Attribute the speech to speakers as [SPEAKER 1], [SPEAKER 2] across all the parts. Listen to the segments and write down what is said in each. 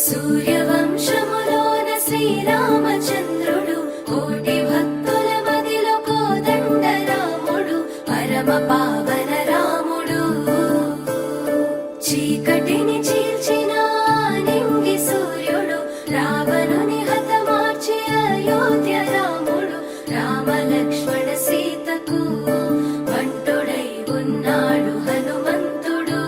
[SPEAKER 1] సూర్యవంశములోన శ్రీరామచంద్రుడు కోటి భక్తుల మదిలో కోదండ రాముడు పరమ పావన రాముడు చీకటిని చీల్చిన నింగి సూర్యుడు రావణుని హతమార్చి అయోధ్య రాముడు రామ లక్ష్మణ సీతకు వంటుడై ఉన్నాడు హనుమంతుడు.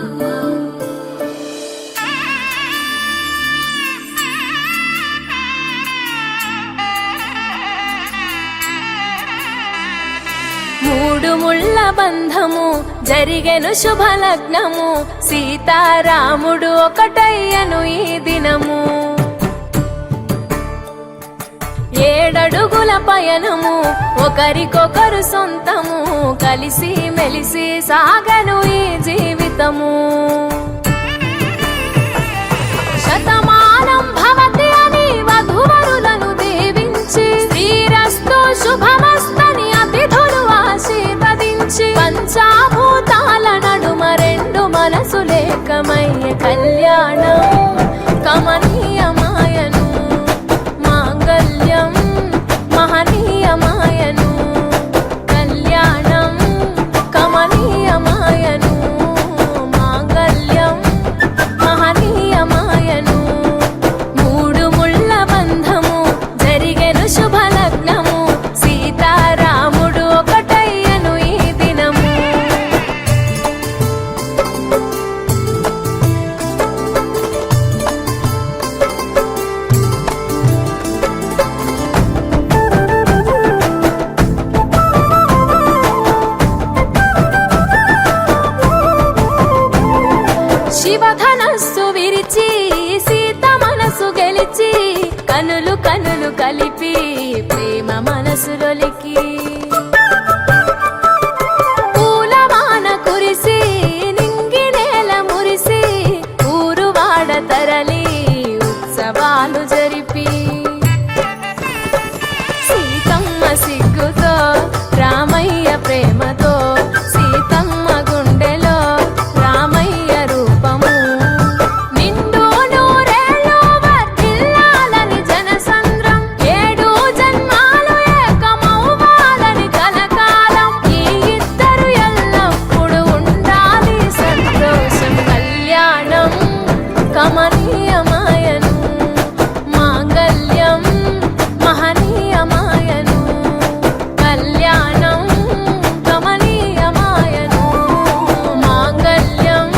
[SPEAKER 1] మూడు ముళ్ళ బంధము జరిగెను శుభలగ్నము సీతారాముడు ఒకటయ్యను ఈ దినము. 7 అడుగుల పయనము ఒకరికొకరు సొంతము కలిసి మెలిసి సాగను ఈ జీవితము. శతమానం భవతి అని వధువరులను దీవించి శ్రీరస్తు శుభమస్తని అతిథులు ఆశీర్వదించి పంచాభూతాల నడుమ 2 మనసులేకమయ్య కళ్యాణం కమనీయమాయను మాంగళ్యం మహనీయమాయను కళ్యాణం కమనీయమాయను మాంగళ్యం మహనీయమాయను. 3 ముళ్ళ బంధము జరిగెను శుభలగ్నము సీతారాముడు ఒకటయ్యను ఈ దినము. శివధనస్సు విరిచి సీత మనసు గెలిచి కనులు కనులు కలిపి ప్రేమ మనసులొలికి పూలవాన కురిసి నింగి నేల మురిసి ఊరు వాడ తరలి ఉత్సవాలు జరిపి సీతమ్మ సిగ్గుతో రామయ్య ప్రేమతో సీతమ్మ గుండెలో రామయ్య రూపము నిండు నూరేళ్ళు వర్ధిల్లాలని జనసంద్రం 7 జన్మాలు ఏకమవ్వాలని కలకాలం ఈ ఇద్దరు ఎల్లప్పుడూ ఉండాలి సంతోషం. కళ్యాణం కమనీయమాయను మాంగళ్యం మహనీయమాయను కళ్యాణం కమనీయమాయను మాంగళ్యం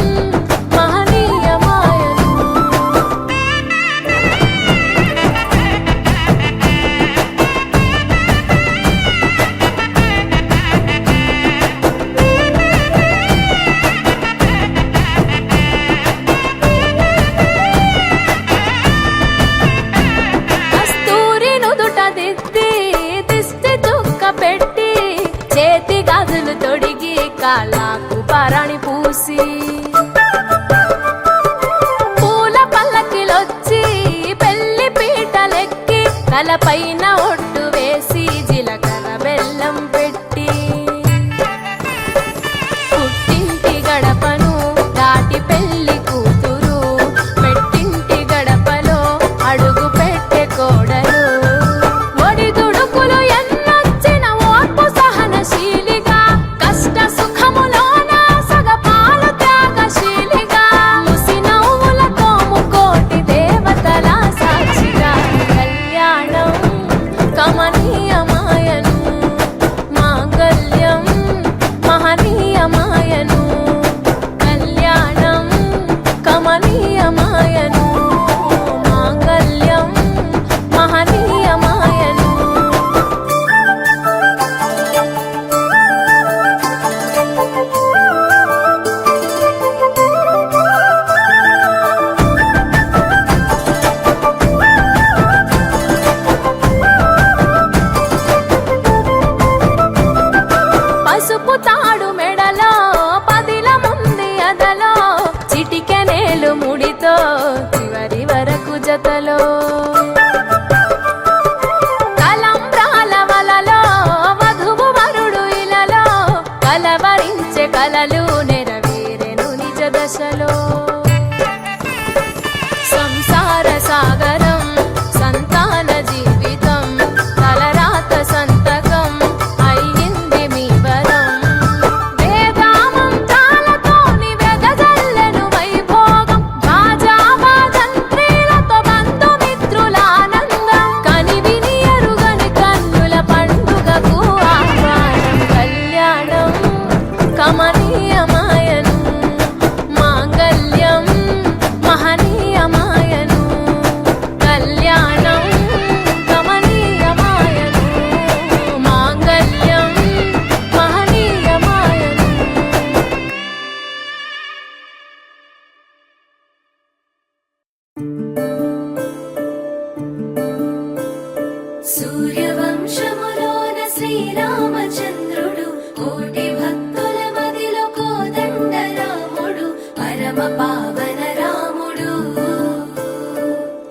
[SPEAKER 1] మహనీయమాయను. కస్తూరి నుదుట దిద్ది దిష్టి చుక్క పెట్టి చేతి గాజులు తొడిగి కాళ్ళకు పరాణి పూసి పూల పల్లకిలొచ్చి పెళ్లి పీటలెక్కి తలపైన ఒట్టు వేసి జీలకర్ర బెల్లం పెట్టి పుట్టింటి గడపను దాటి పెళ్లి కూతురు పెట్టింటి గడపలో అడుగు పెట్టే కోడలు ఒడిదుడుకులు ఎన్నొచ్చిన ఓర్పు సహనశీలిగా కష్ట సుఖములోన సగపాలు త్యాగశీలిగా ముసి నవ్వులతో ముకోటి దేవతల సాక్షిగా కళ్యాణం దశలో సంసార సాగరం సంతాన జీవితం తలరాత సంతకం అయ్యింది మీ వరం వేదామంతాలతోని వెదజల్లెను వైభోగం భాజావాదంత్రీలతో బంధుమిత్రుల ఆనందం కనివిని ఎరుగని కన్నుల పండుగకు ఆహ్వానం కళ్యాణం కమనీయమాయను మాంగళ్యం మహనీయమాయను కళ్యాణం కమనీయమాయను మాంగళ్యం మహనీయమాయను సూర్యవంశములోన శ్రీరామచంద్రుడు కోటి భక్తుల మదిలో కోదండ రాముడు పరమ పావన రాముడు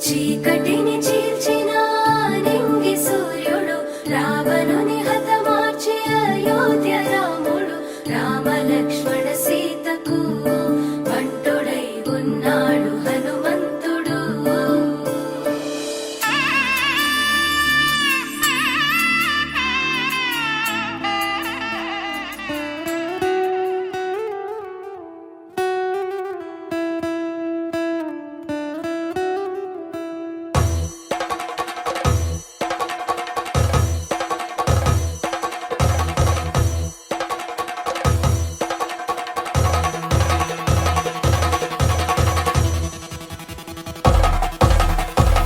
[SPEAKER 1] చీకటిని చీల్చిన నింగి సూర్యుడు రావణుని హతమార్చి అయోధ్య రాముడు రామ లక్ష్మణ సీతకు బంటుడై ఉన్నాడు హనుమంతుడు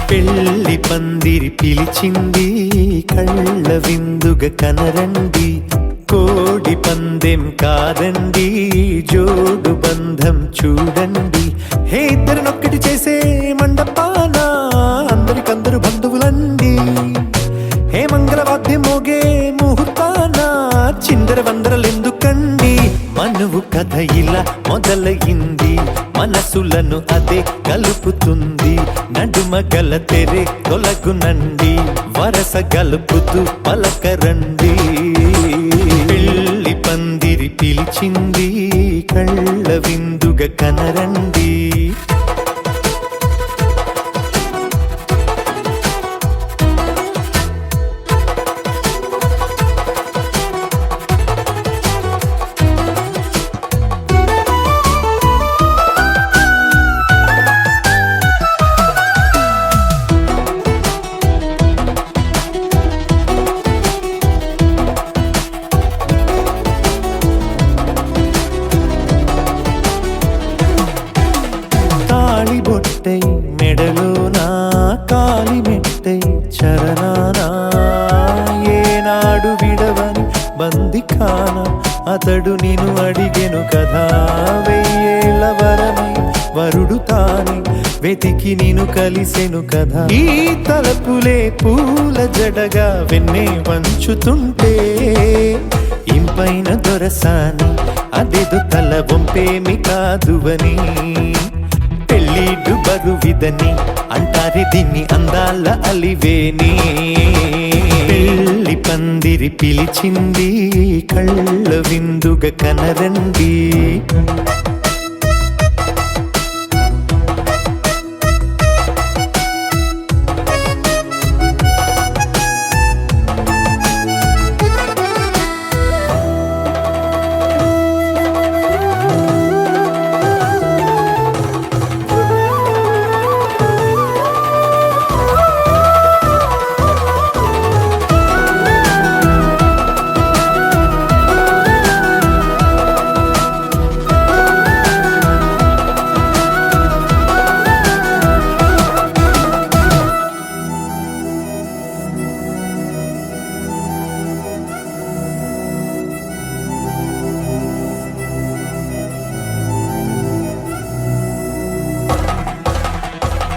[SPEAKER 2] పెళ్లి పందిరి పిలిచింది కళ్ళ విందుగా కనరండి కోడి పందెం కాదండి జోడు బంధం చూడండి హే ఇద్దరినొక్కటి చేసే మండపాన అందరికందరు బంధువులండి హే మంగళవాద్యం మోగే ముహూర్తాన చిందర వందరలెందుకండి మనువు కథ ఇలా మొదలయింది మనసులను అదే కలుపుతుంది నడుమ గల తెరే తొలగునండి వరస గలుపుతూ పలకరండి పెళ్లి పందిరి పిలిచింది కళ్ళ విందుగా కనరండి బొట్టై మెడలోనా కాలి మెట్టై చరణానా ఏనాడు విడవని బందిఖాన అతడు నిన్ను అడిగెను కదా వెయ్యేళ్ళ వరమై వరుడు తానే వెతికి నిన్ను కలిసెను కదా ఈ తలపులే పూల జడగా వెన్నే వంచుతుంటే ఇంపైన దొరసాని అదేదో తల వంపేమి కాదువని పెళ్ళిడు బరువిదని అంటారే దీన్ని అందాల అలివేని పెళ్లి పందిరి పిలిచింది కళ్ళ విందుగా కనరండి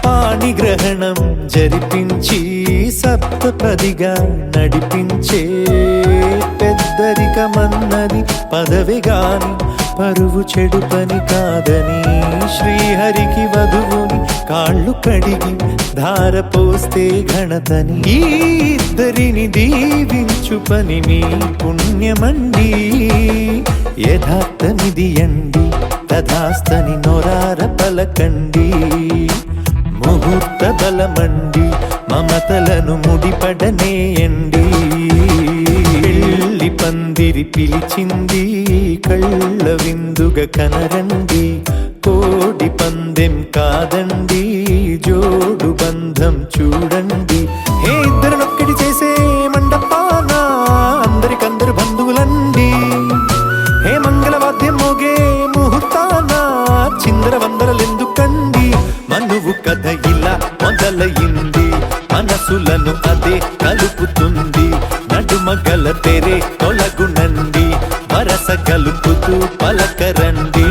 [SPEAKER 2] పాణిగ్రహణం జరిపించి సప్తపదిగా నడిపించే పెద్దరికమన్నది పదవిగాని పరువు చెడు పని కాదని శ్రీహరికి వధువుని కాళ్ళు కడిగి ధార పోస్తే ఘనతని ఈ ఇద్దరిని దీవించు పని మీ పుణ్యమండి యథార్థమిది అండి తదాస్తని నొరార పలకండి. ముహూర్త బలమండి మమతలను ముడిపడనేయండి. పెళ్లి పందిరి పిలిచింది కళ్ళ విందుగా కనరండి. కోడి పందెం కాదండి జోడు బంధం చూడండి. హే ఇద్దరినొక్కటి చేసే మండపాన అందరికందరు బంధువులండి. హే మంగళవాద్యం మోగే ముహూర్తాన చిందర వందరలెందుకండి. మనువు కథ ఇలా మొదలయింది మనసులను అదే కలుపుతుంది. నడుమగల తెరే తొలగునండి వరస కలుపుతూ పలకరండి.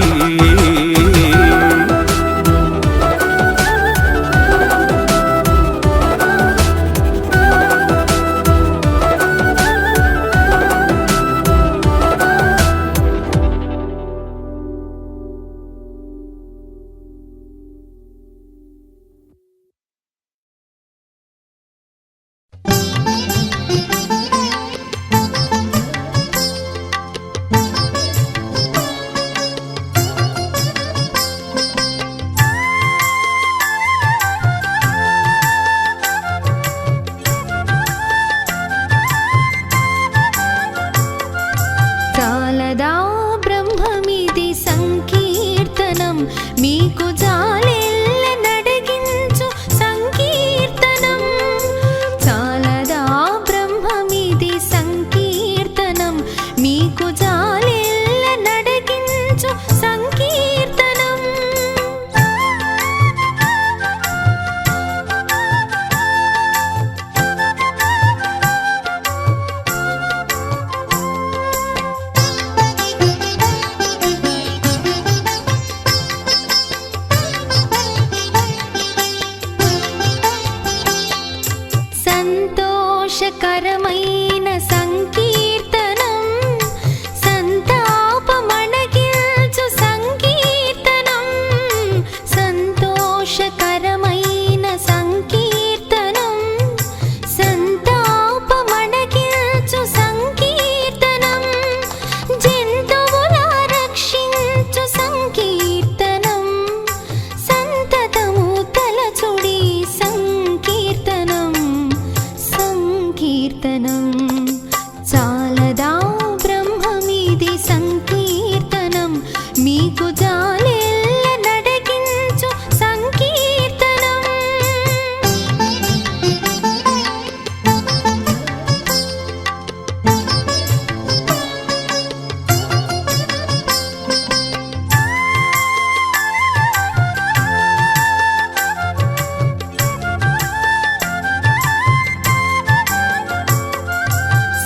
[SPEAKER 1] చాలదా బ్రహ్మమిది సంకీర్తనం మీకు జాలెల్ల నడిగించు సంకీర్తనం. చాలదా బ్రహ్మమిది సంకీర్తనం మీకు జాలెల్ల నడిగించు సంకీర్తనం. సంతోషకరమైన సంకీర్తనం సంతాపమణగిల్చు సంకీర్తనం. సంతోషకరమైన సంకీర్తనం సంతాపమణగిల్చు సంకీర్తనం. జంతువుల రక్షించు సంకీర్తనం సంతతము తలచుడి సంకీర్తనం. సంకీర్తనం చాలదా బ్రహ్మమిది సంకీర్తనం మీకు జాలెల్ల నడిగించు సంకీర్తనం.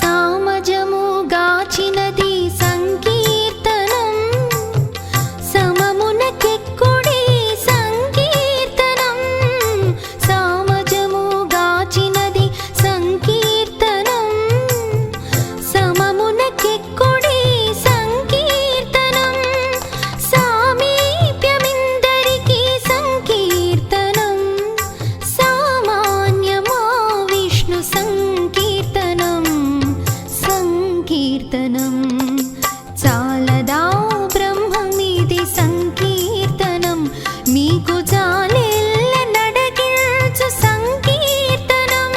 [SPEAKER 1] సామజము గాచినది సంకీర్తనం సమమునకెక్కుడి సంకీర్తనం. సామజము గాచినది సంకీర్తనం సమమునకెక్కుడి సంకీర్తనం. సామీప్యమిందరికి సంకీర్తనం సామాన్యమా విష్ణు సంకీర్తనం. సంకీర్తనం చాలదా బ్రహ్మమిది సంకీర్తనం మీకు జాలెల్ల నడిగించు సంకీర్తనం.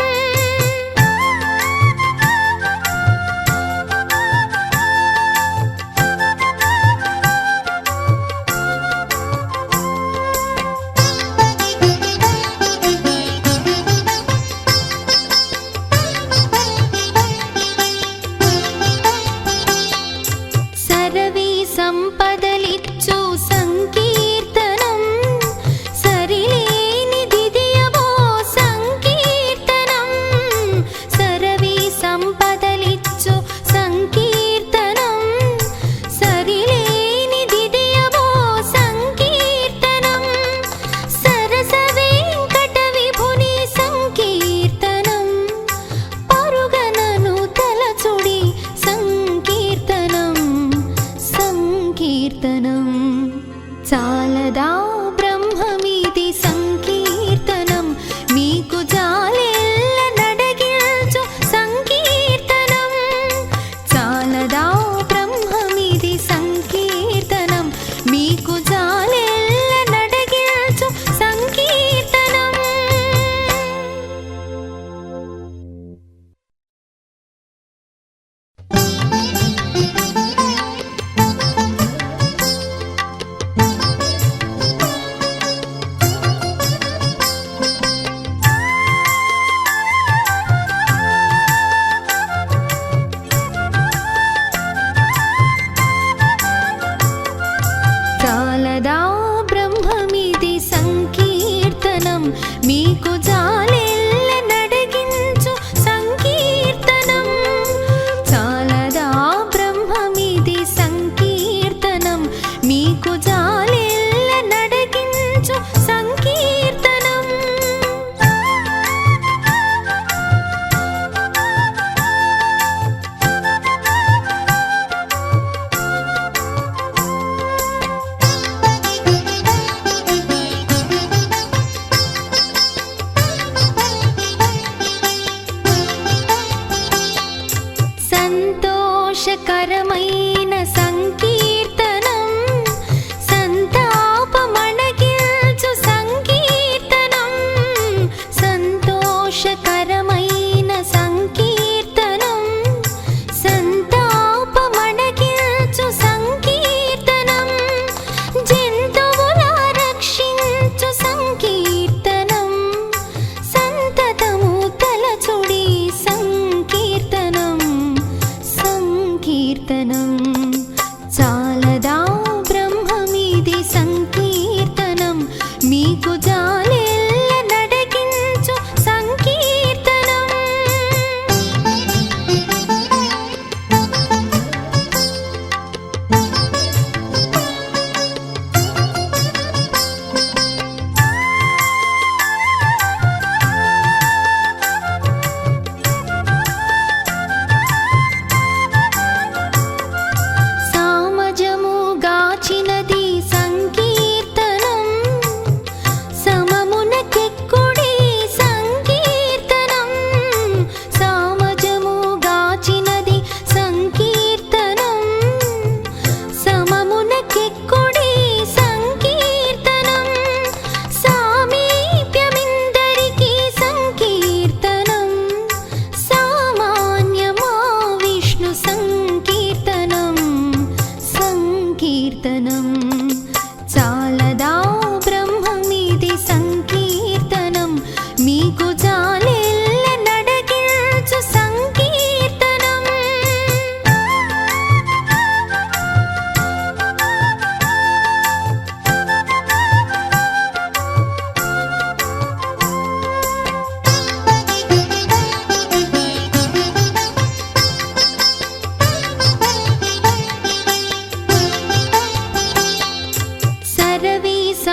[SPEAKER 1] సరవి సంపదలిచ్చు సంకీర్తనం సరిలేని దిదియబో సంకీర్తనం. సరవి సంపదలిచ్చు సంకీర్తనం సరిలేని దిదియబో సంకీర్తనం. సరస వెంకట విభుని సంకీర్తనం పరుగనను తలచుడి సంకీర్తనం. సంకీర్తనం చాలదా బ్రహ్మమిది సంకీర్తనం మీకు జాలెల్ల నడిగించు సంకీర్తనం. చాలదా బ్రహ్మమిది సంకీర్తనం మీకు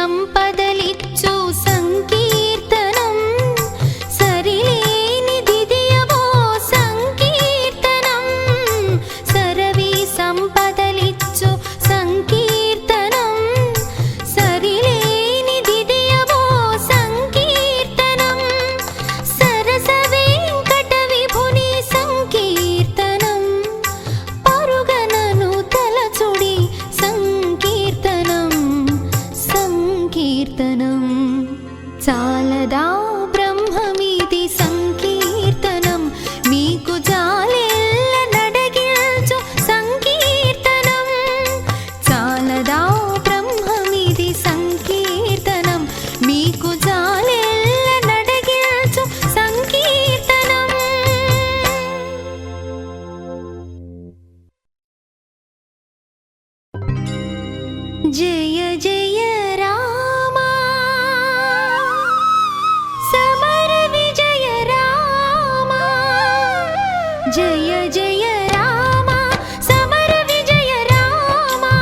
[SPEAKER 1] సంపదలిచ్చు సంకీర్తనం సరిలేనిదిదియవో సంకీర్తనం సరవి సంపదలిచ్చు సంకీర్తనం సరిలేనిదిదియవో సంకీర్తనం సరస వెంకట విభుని సంకీర్తనం పరుగనను తలచుడి సంకీర్తనం సంకీర్తనం చాలదా బ్రహ్మమీది సంకీర్తనం మీకు జాలెల్ల నడగిల్చు సంకీర్తనం చాలదా బ్రహ్మమీది సంకీర్తనం మీకు జాలెల్ల నడగిల్చు సంకీర్తనం జయ జయ రామా సమర విజయ రామా జయ జయ రామా సమర విజయ రామా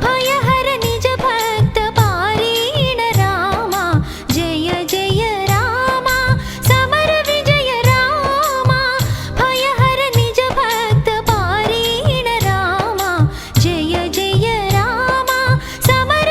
[SPEAKER 1] భయహర నిజ భక్త పారీణ రామా జయ జయ రామా సమర విజయ రామా భయహర నిజ భక్త పారీణ రామా జయ జయ రామా సమర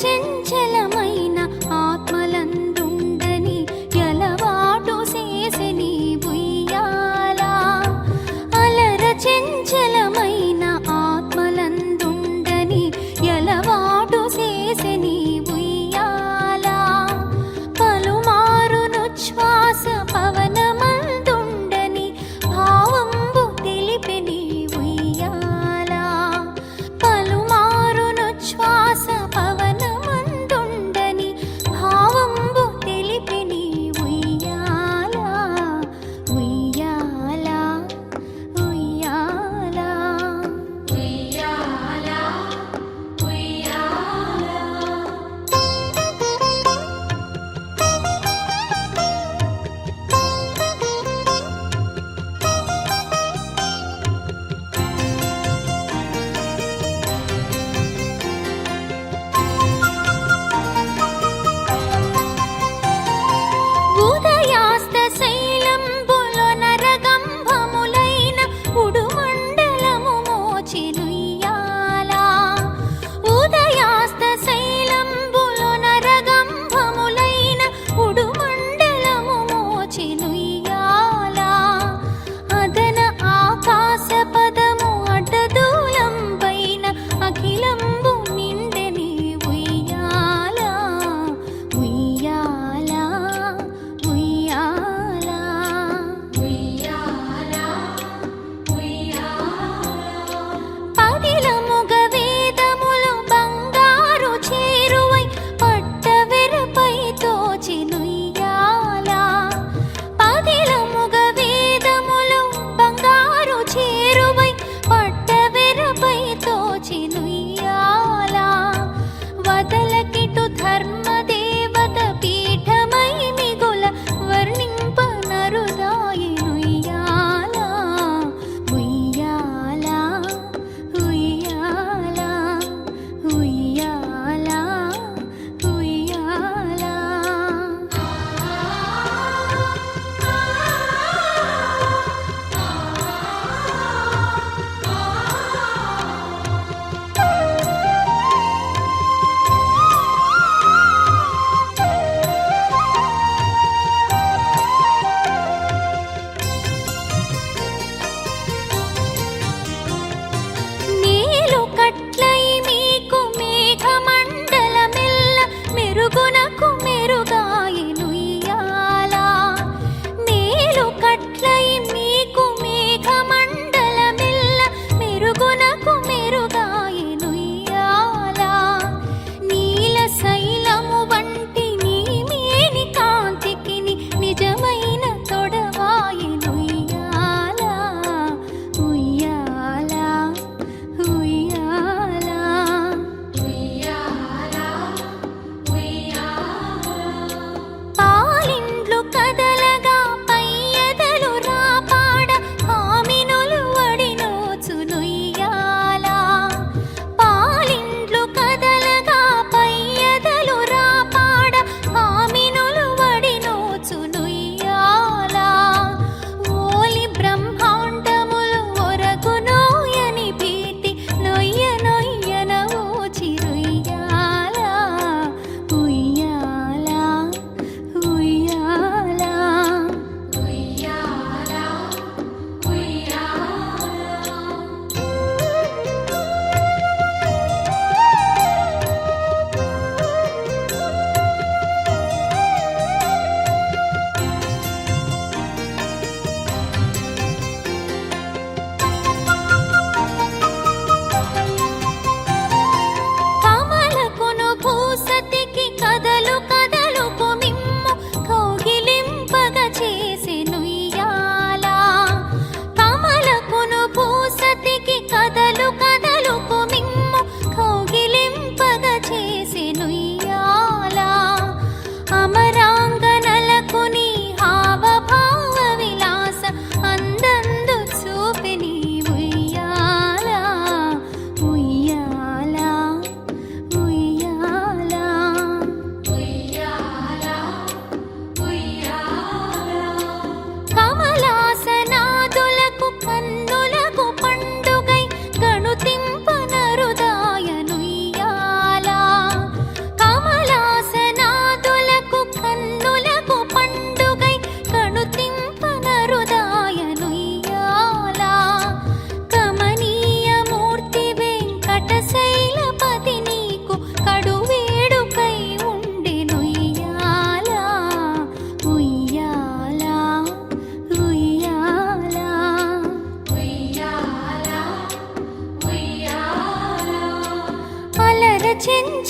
[SPEAKER 1] చెంచలమైన ఆత్మలందుండని ఎలవాటు చేసెని ఉయ్యాల అలర చెంచలమైన ఆత్మలందుండని ఎలవాటు చేసెని ఉయ్యాల పలుమారును శ్వాస పవనమందుండని భావంబు తెలిపెని ఉయ్యాల పలుమారును శ్వాస పవనమందుండని భావంబు తెలిపెని ఉయ్యాల ఉయ్యాల ఉయ్యాల ఉయ్యాల ఉయ్యాల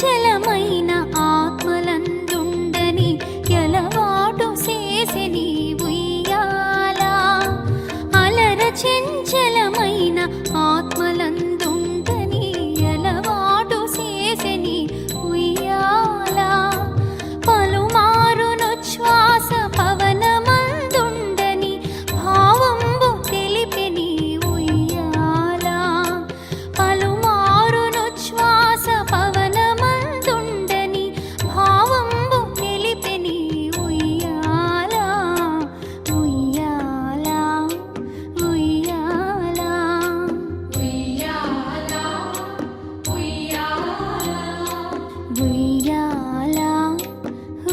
[SPEAKER 1] చెంచలమైన ఆత్మలందుండని ఎలవాటు చేసెని ఉయ్యాల అలర చెంచలమైన ఆత్మలందుండని ఎలవాటు చేసెని ఉయ్యాల పలుమారునుచ్ఛ్వాస పవనమందుండని భావంబు తెలిపెని ఉయ్యాల పలుమారునుచ్ఛ్వాస పవనమందుండని భావంబు తెలిపెని ఉయ్యాల ఉయ్యాల ఉయ్యాల ఉయ్యాల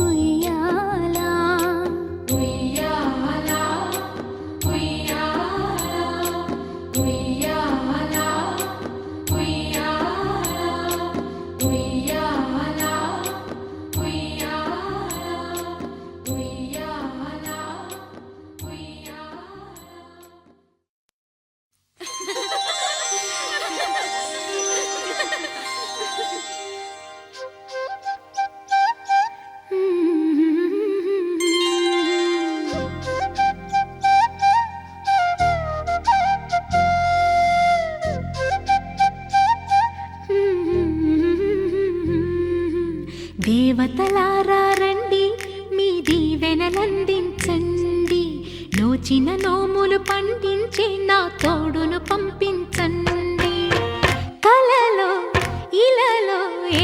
[SPEAKER 1] ఉయ్యాల దేవతలారా రండి మీ దీవెనలందించండి నోచిన నోములు పండించే నా తోడును పంపించండి కలలో ఇలలో ఏ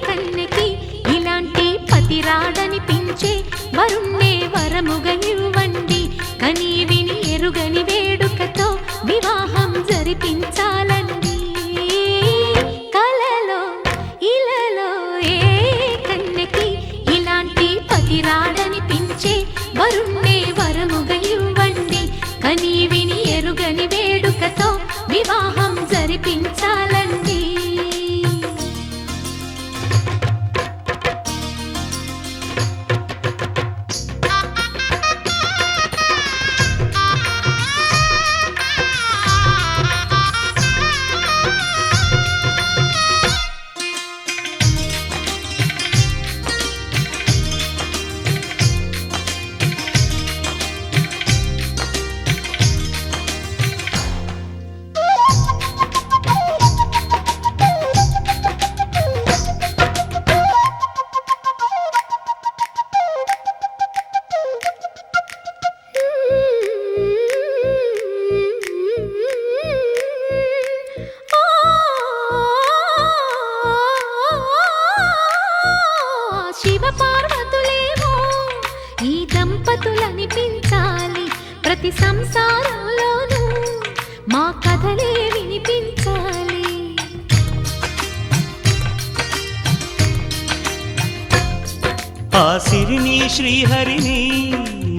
[SPEAKER 1] కన్నెకి ఇలాంటి పతి రాడనిపించే వరుణ్ణే వరముగా ఇవ్వండి కని విని ఎరుగని వేడుకతో వివాహం జరిపించాలండి కలలో ఇలలో ఏ కన్నెకి ఇలాంటి పతి రాడనిపించే వరుణ్ణే వరముగా ఇవ్వండి కని విని ఎరుగని వేడుకతో వివాహం జరిపించాలండి శివ పార్వతులేమో ఈ దంపతులనిపించాలి ప్రతి సంసారంలోనూ మా కథలే వినిపించాలి
[SPEAKER 2] ఆ సిరిని శ్రీహరిని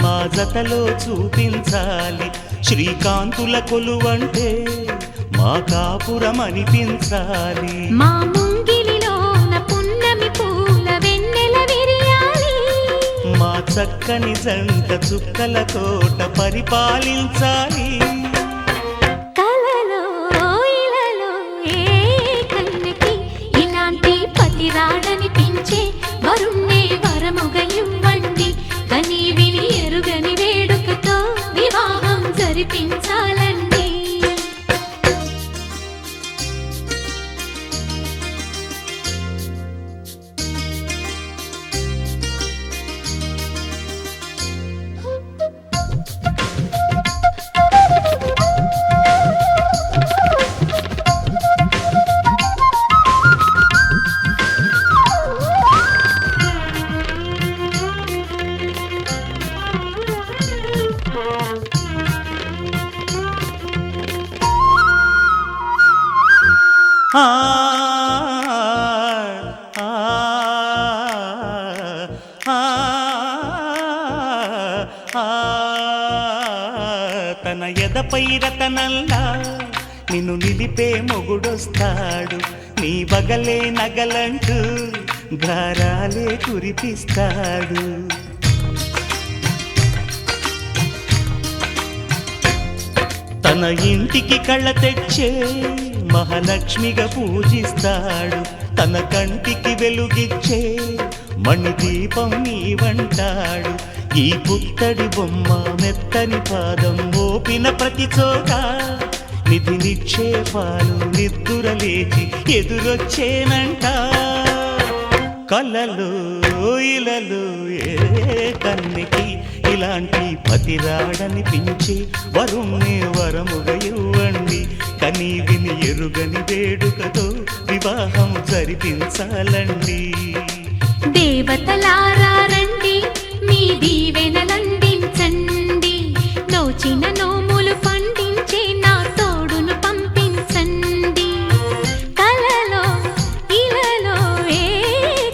[SPEAKER 2] మా జతలో చూపించాలి శ్రీకాంతుల కొలువంటే మా కాపురం అనిపించాలి
[SPEAKER 1] మా ముంగిలిలోన పున్నమి పూల వెన్నెల విరియాలి
[SPEAKER 2] మా చక్కని జంట చుక్కల తోట పరిపాలించాలి
[SPEAKER 1] కలలో ఇలలో ఏ కన్నెకి ఇలాంటి పతి రాడనిపించే వరుణ్ణే వరముగా ఇవ్వండి కని విని ఎరుగని వేడుకతో వివాహం జరిపించాలండి
[SPEAKER 2] ఆ ఆ ఆ ఆ తన ఎదపై రతనల్లా నిన్ను నిలిపే మొగుడొస్తాడు నీ బగలే నగలంటూ గారాలే కురిపిస్తాడు తన ఇంటికి కళ్ళ తెచ్చే మహాలక్ష్మిగా పూజిస్తాడు తన కంటికి వెలుగిచ్చే మణిదీపం నీవంటాడు. ఈ పుత్తడి బొమ్మ మెత్తని పాదం మోపిన ప్రతి చోట నిధి నిక్షేపాలు నిద్దురలేచి ఎదురొచ్చేనంట. కలలో ఇలలో ఏ కన్నికి ఇలాంటి పతిరాడనిపించి వరుణ్ణి వరముగా ఇవ్వండి. కనీ విని ఎరుగని వేడుకతో వివాహం జరిపించాలండి.
[SPEAKER 1] దేవతలారా రండి, మీ దీవెనలందించండి. నోచిన నోములు పండించే నా తోడును పంపించండి. కలలో ఇలలో ఏ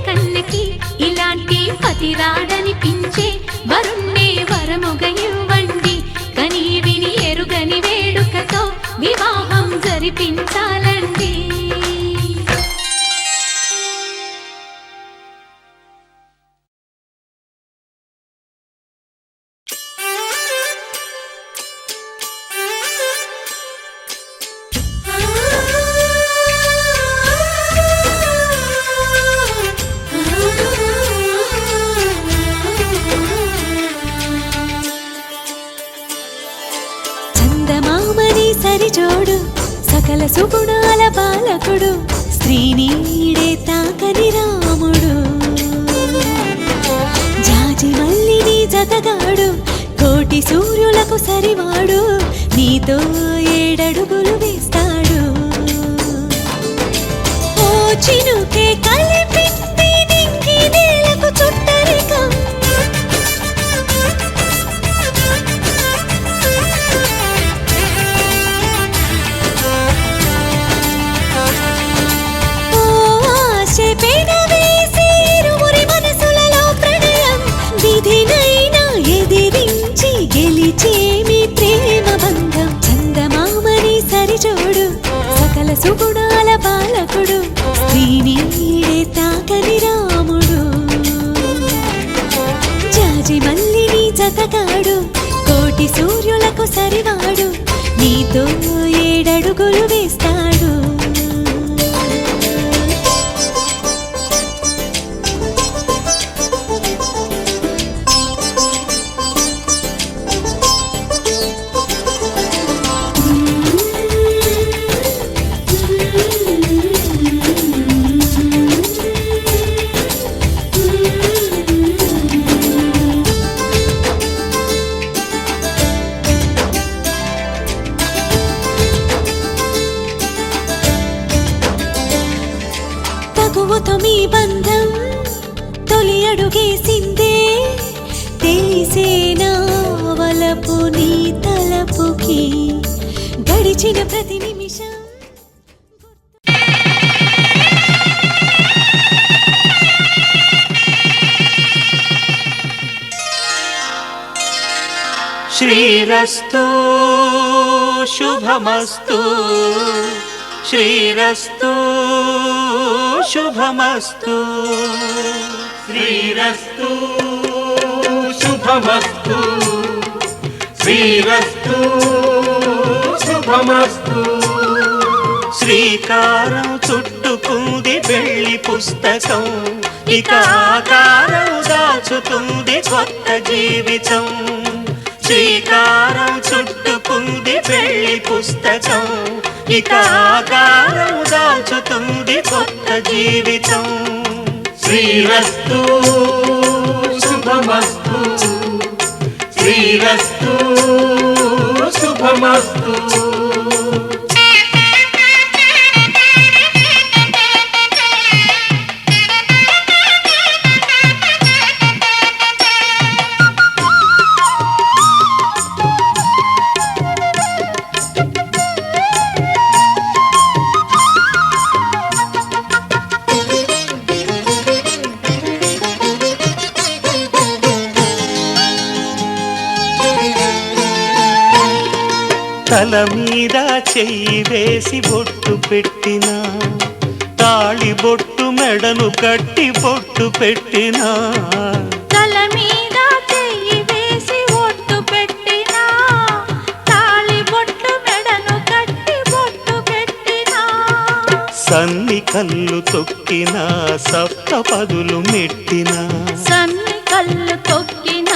[SPEAKER 1] కన్నకి ఇలాంటి పతిరాడనిపించే వరుణ్ణే వరముగా ఇవ్వండి. కనీ విని ఎరుగని వేడుకతో వివాహం జరిపించాలండి.
[SPEAKER 3] సరిజోడు సకల సుగుణాల బాలకుడు, శ్రీనీడే తాకని రాముడు. జాజి మల్లిని జతగాడు, కోటి సూర్యులకు సరివాడు, నీతో 7 అడుగులు వేస్తాడు. ఓ చినుకే కలిపింది నింగి నేలకు చుట్టరికం, గెలిచేమి ప్రేమ బంధం. చందమామని సరిజోడు సకల సుగుణాల బాలకుడు, శ్రీనీడే తాకని రాముడు. జాజి మల్లిని జతగాడు, కోటి సూర్యులకు సరివాడు, నీతో 7 అడుగులు వేస్తాడు. తగువతో మీ బంధం తొలి అడుగేసిందే, తెలిసేనా వలపు నీ తలపుకి గడిచిన ప్రతి నిమిషం.
[SPEAKER 2] శ్రీరస్తు శుభమస్తు, శ్రీరస్తు శుభమస్తు,
[SPEAKER 4] శ్రీరస్తు శుభమస్తు, శ్రీరస్తు శుభమస్తు.
[SPEAKER 2] శ్రీకారం చుట్టుకుంది పెళ్లి పుస్తకం, ఇక ఆకారం దాచుతుంది కొత్త జీవితం. శ్రీకారం చుట్టుకుంది పెళ్లి పుస్తకం, ఇక ఆకారం దాచుతుంది కొత్త జీవితం.
[SPEAKER 4] శ్రీరస్తు శుభమస్తు, శ్రీరస్తు శుభమస్తు.
[SPEAKER 2] తల మీద చెయ్యి వేసి బొట్టు పెట్టినా, తాళి బొట్టు మెడను కట్టి బొట్టు పెట్టినా,
[SPEAKER 1] తల మీద చెయ్యి వేసి బొట్టు పెట్టినా, తాళి బొట్టు మెడను కట్టి బొట్టు పెట్టినా,
[SPEAKER 2] సన్ని కళ్ళు తొక్కిన సప్తపదులు మెట్టిన
[SPEAKER 1] సన్ని కళ్ళు తొక్కిన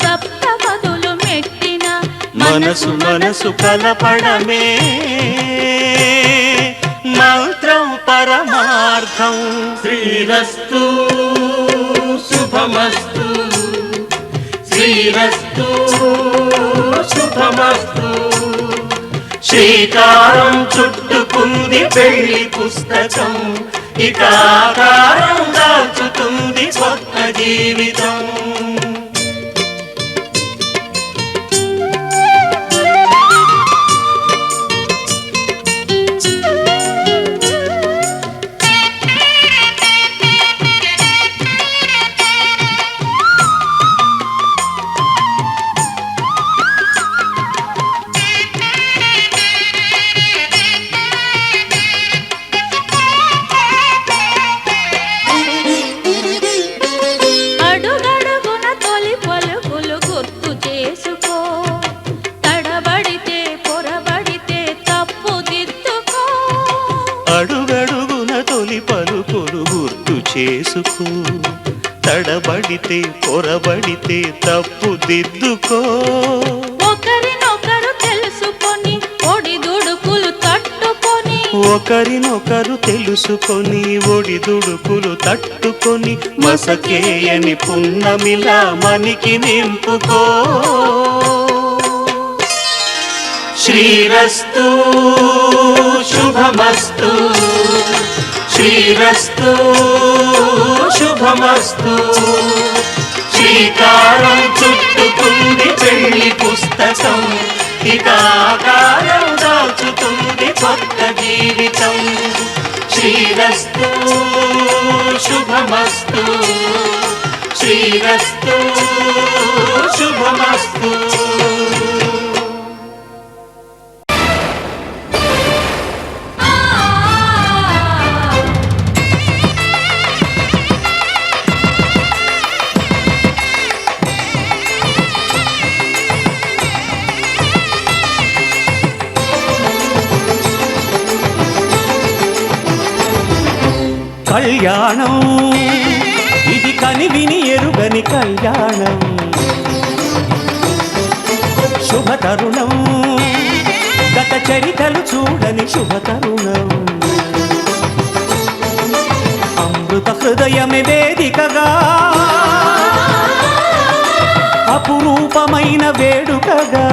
[SPEAKER 1] సప్తపదులు మెట్టిన
[SPEAKER 2] మనసు మనసు కలపడమే మంత్రం పరమార్థం.
[SPEAKER 4] శ్రీరస్తు శుభమస్తు శ్రీరస్తు శుభమస్తు. శ్రీకారం చుట్టుకుంది పెళ్లి పుస్తకం, ఇక ఆకారం దాచుతుంది కొత్త జీవితం.
[SPEAKER 1] అడుగడుగున తొలి పలుకులు గుర్తు చేసుకో, తడబడితే పొరబడితే తప్పు దిద్దుకో.
[SPEAKER 2] అడుగడుగున తొలి పలుకులు గుర్తు చేసుకో, తడబడితే పొరబడితే తప్పు దిద్దుకో.
[SPEAKER 1] ఒకరినొకరు తెలుసుకొని ఒడిదుడుకులు తట్టుకొని,
[SPEAKER 2] ఒకరినొకరు తెలుసుకొని ఒడిదుడుకులు తట్టుకొని మసకేయని పున్నమిలా మనికి నింపుకో.
[SPEAKER 4] శ్రీరస్తు శుభమస్తు శ్రీరస్తు శుభమస్తు. శ్రీకారం చుట్టుకుంది పెళ్లి పుస్తకం, ఇక ఆకారం దాచుతుంది కొత్త జీవితం. శ్రీరస్తు శుభమస్తు శ్రీరస్తు శుభమస్తు.
[SPEAKER 2] కళ్యాణం ఇది కనివిని ఎరుగని కళ్యాణం, శుభతరుణం గత చరితలు చూడని శుభతరుణం. అమృత హృదయమే వేదికగా అపురూపమైన వేడుకగా,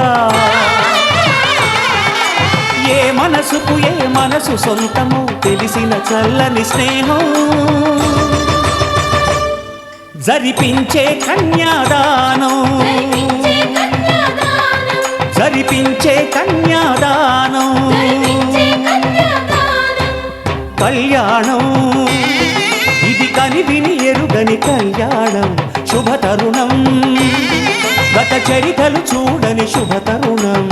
[SPEAKER 2] ఏ మనసుకు ఏ మనసు సొంతము తెలిసిన చల్లని స్నేహం. జరిపించే కన్యాదానం జరిపించే కన్యాదానం. కళ్యాణం ఇది కనివిని ఎరుగని కళ్యాణం, శుభతరుణం గత చరితలు చూడని శుభతరుణం.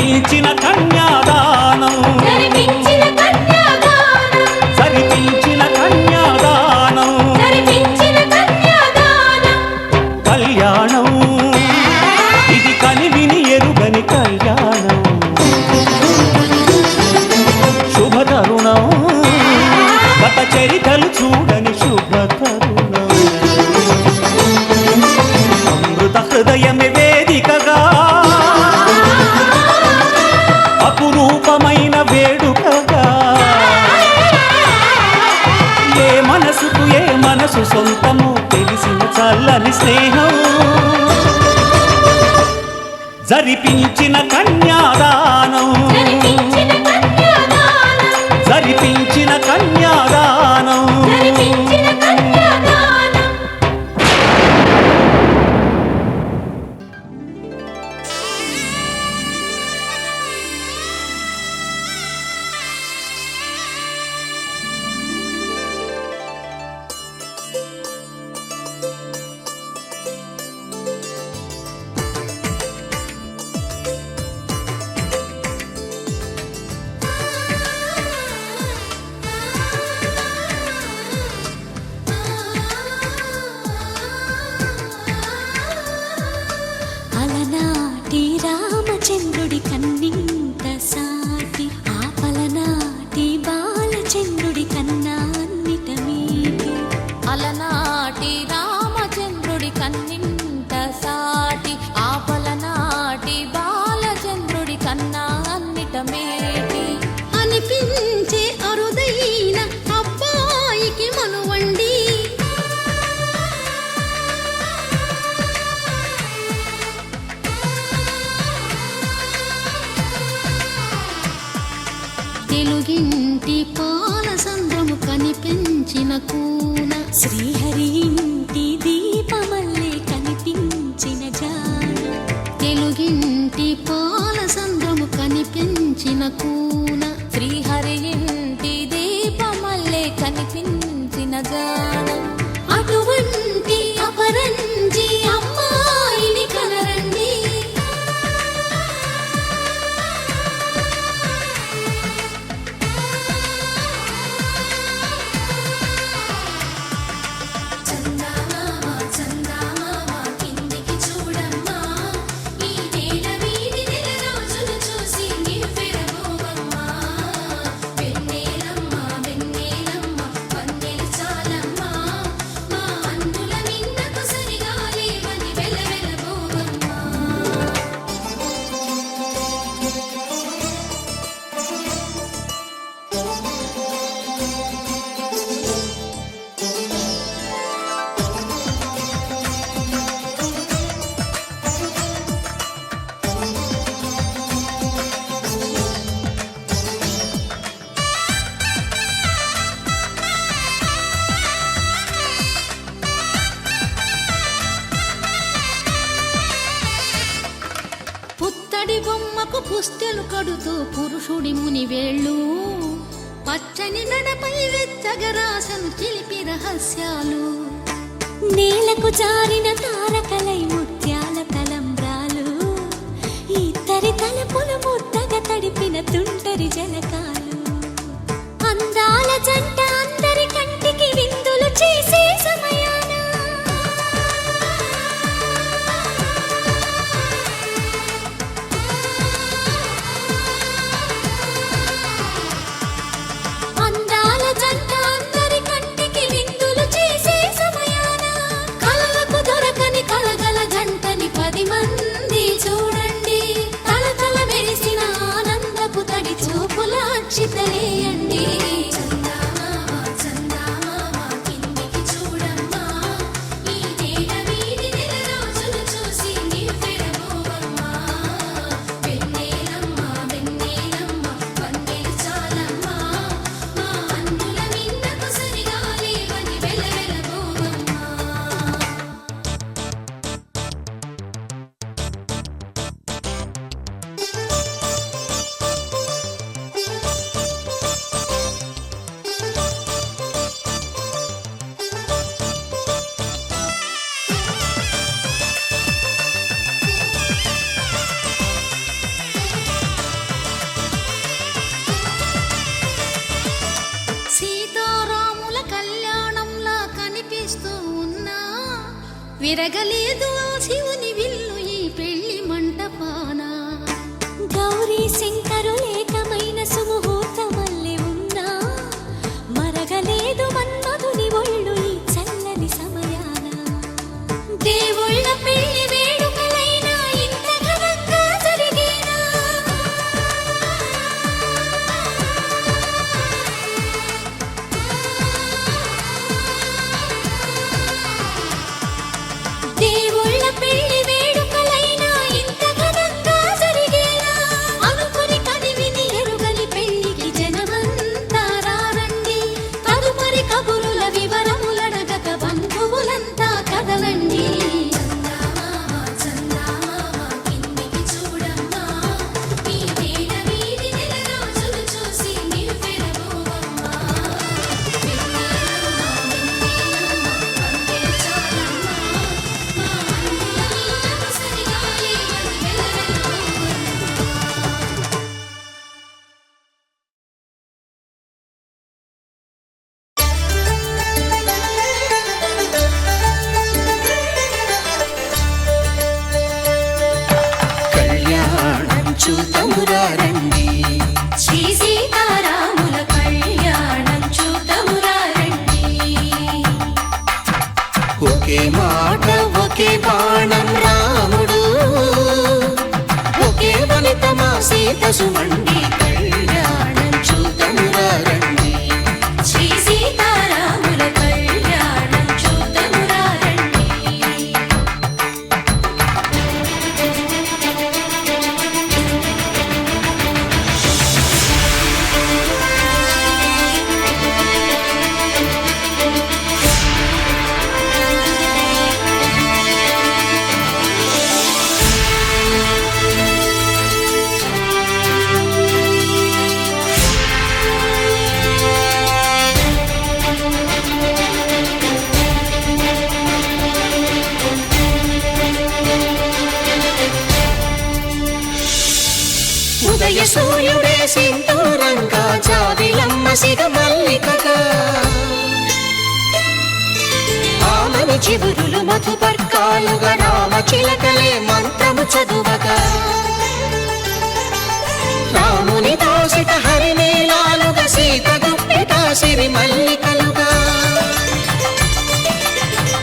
[SPEAKER 2] జరిపించిన కన్యాదానం
[SPEAKER 1] జరిపించిన కన్యాదానం
[SPEAKER 2] జరిపించిన కన్యాదానం
[SPEAKER 1] జరిపించిన కన్యాదానం
[SPEAKER 2] కళ్యాణం ఇది కనివిని ఎరుగని కళ్యాణం శుభతరుణం గత చరితలు చూడని శుభతరుణం అమృత హృదయమే వేదికగా అపురూపమైన వేడుకగా ఏ మనసు సొంతము తెలిసిన చల్లని స్నేహం జరిపించిన కన్యాదానం
[SPEAKER 1] జరిపించిన కన్యాదానం
[SPEAKER 2] జరిపించిన కన్యాదానం
[SPEAKER 1] జరిపించిన కన్యాదానం
[SPEAKER 3] అలనాటి రామచంద్రుడి కన్నింత సాటి ఆపలనాటి బాలచంద్రుడి కన్నా అన్నిట మీటి
[SPEAKER 1] అలనాటి రామచంద్రుడి కన్నింట సాటి ఆపలనాటి బాలచంద్రుడి కన్నా అన్నిట మేటి
[SPEAKER 3] అనిపించే అరుదైన అబ్బాయికి మనువండి తెలుగింటి పాల సంద్రము కనిపించిన కూన శ్రీహరి ఇంటి దీపమల్లే కనిపించిన జాన తెలుగింటి పాల సంద్రము కనిపించిన కూన
[SPEAKER 1] శ్రీహరి ఇంటి దీపమల్లే కనిపించిన గానం
[SPEAKER 3] అటువంటి అపరంజి అమ్మాయిని కనరండి చందమామ చందమామ కిందికి చూడమ్మా ఈ నేల వీధి నెల రోజులు చూసి నివ్వెరబోవమ్మా వెన్నెలమ్మ వెన్నెలమ్మ వన్నెలు చాలమ్మా మా అందుల నిన్నకు సరిగా లేవని వెలవెలబోవమ్మా పుత్తడి బొమ్మకు పుస్తెలు కడుతూ పురుషుడి ముని వేళ్ళు పచ్చని నడపై వెచ్చగరాసను చిలిపి రహస్యాలు నేలకు జారిన తారకలై ముత్యాల తలంబ్రాలు ఇద్దరి తలపులు ముద్దగా తడిపిన తుంటరి జలకాలు అందాల జంట అందరి కంటికి విందులు చేసే సమయాన అందాల జంట అందరి కంటికి విందులు చేసే సమయాన కలలకు దొరకని కలగల జంటని 10 మంది చూడండి తలతల మెరిసిన ఆనందపు తడి చూపుల అక్షితలేయండి చందమామ కళ్యాణంలా కనిపిస్తూ ఉన్నా విరగలేదు ఆ శివుని విల్లు ఈ పెళ్లి మంటపాన.
[SPEAKER 1] గౌరీ శంకరు ఏకమైన సుముహూర్తమల్లె ఉన్నా మరగలేదు మన్మధుని ఒళ్ళు ఈ చల్లని సమయాన.
[SPEAKER 3] దేవుళ్ళ పెళ్లి వేడుకలైనా ఇంత ఘనంగా జరిగేనా? దేవుళ్ళ పెళ్లి వేడుకలైనా ఇంత ఘనంగా జరిగేనా? అనుకుని కనివిని ఎరుగని పెళ్లికి జనమంతా రారండి. తదుపరి కబురుల వివరములడగక బంధువులంతా కదలండి.
[SPEAKER 5] కళ్యాణం చూతమురా రండి,
[SPEAKER 3] శ్రీ సీతారాముల కళ్యాణం చూతమురా రండి.
[SPEAKER 5] ఒకే మాట ఒకే బాణం రాముడు, ఒకే వనిత మా సీత సుమండి. కళ్యాణం చూతమురా రండి,
[SPEAKER 3] శ్రీ సీతారాముల కళ్యాణం చూతమురా రండి.
[SPEAKER 5] ఉదయ సూర్యుడే సింధూరంగా, జాబిలమ్మ సిగ మల్లికగా, ఆమని చివురులు మధుపర్కాలుగా, రామ చిలకలే మంత్రము చదువగా, రాముని దోసిట హరినీలాలుగా, సీత గుప్పిట సిరి మల్లికలుగా,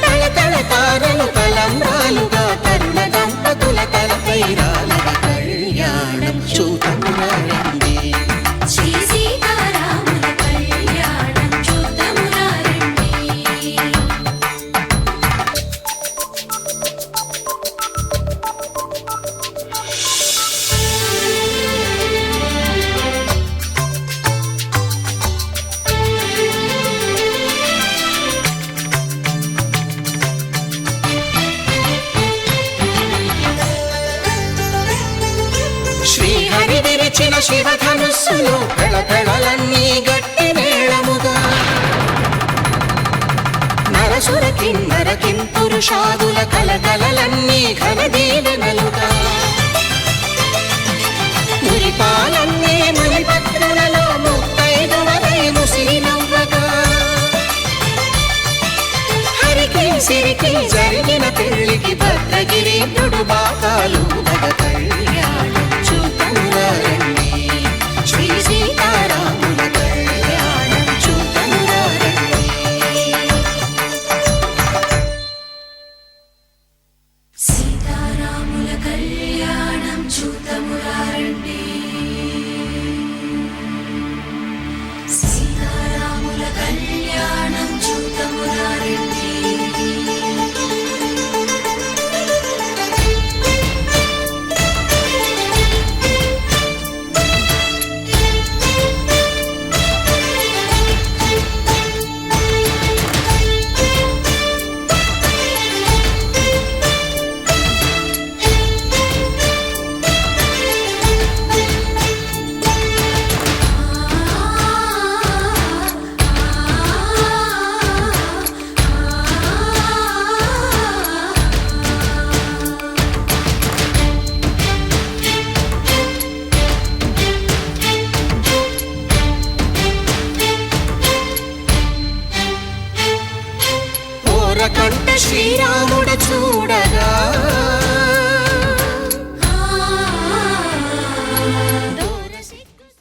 [SPEAKER 5] తళతళ తారలు తలంబ్రాలుగా, తరుణ దంపతుల తలపైరాలుగా. కళ్యాణం చూతమురా రండి,
[SPEAKER 3] శ్రీ సీతారాముల కళ్యాణం చూతమురా రండి.
[SPEAKER 5] శ్రీహరి విరిచిన శివధనుస్సులో పెళపెళలన్నీ గట్టి మేళముగా, నరసుర కిన్నర కింపురుషాదుల కలకలలన్నీ ఘన దీవెనలుగా, మురిపాలన్నీ మునిపత్రులలో ముత్తైదువలై ముసిరి నవ్వగా, హరికి సిరికి జరిగిన పెళ్లికి భద్రగిరీంద్రుడు బాకాలు ఊదగ. కళ్యాణం చూతమురా రండి, శ్రీ సీతారాముల కళ్యాణం చూతమురా రండి.
[SPEAKER 3] సీతారాముల కళ్యాణం చూతమురా రండి. సీతారాముల కళ్యాణం చూతమురా రండి.
[SPEAKER 5] కంట శ్రీరాముడు చూడ